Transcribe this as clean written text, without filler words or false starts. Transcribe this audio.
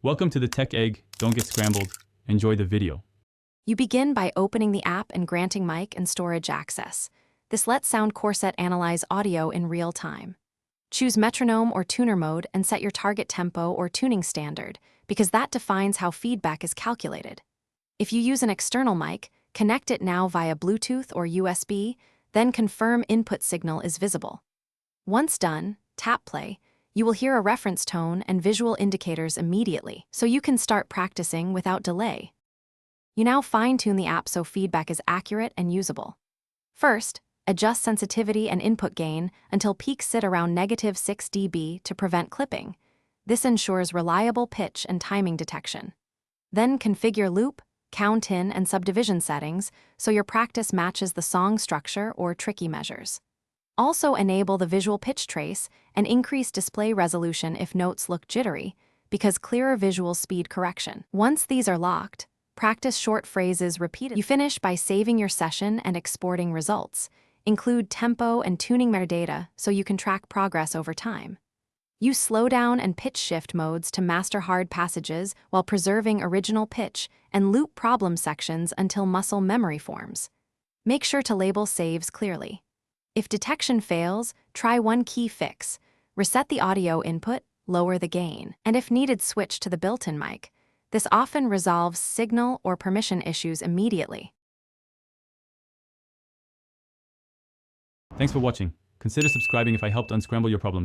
Welcome to the Tech Egg. Don't get scrambled. Enjoy the video. You begin by opening the app and granting mic and storage access. This lets Soundcorset analyze audio in real time. Choose metronome or tuner mode and set your target tempo or tuning standard, because that defines how feedback is calculated. If you use an external mic, connect it now via Bluetooth or USB, then confirm input signal is visible. Once done, tap play. You will hear a reference tone and visual indicators immediately, so you can start practicing without delay. You now fine-tune the app so feedback is accurate and usable. First, adjust sensitivity and input gain until peaks sit around -6 dB to prevent clipping. This ensures reliable pitch and timing detection. Then configure loop, count-in, and subdivision settings so your practice matches the song structure or tricky measures. Also enable the visual pitch trace and increase display resolution if notes look jittery, because clearer visual speed correction. Once these are locked, practice short phrases repeatedly. You finish by saving your session and exporting results. Include tempo and tuning metadata so you can track progress over time. Use slowdown and pitch shift modes to master hard passages while preserving original pitch, and loop problem sections until muscle memory forms. Make sure to label saves clearly. If detection fails, try one key fix. Reset the audio input, lower the gain, and if needed, switch to the built-in mic. This often resolves signal or permission issues immediately. Thanks for watching. Consider subscribing if I helped unscramble your problems.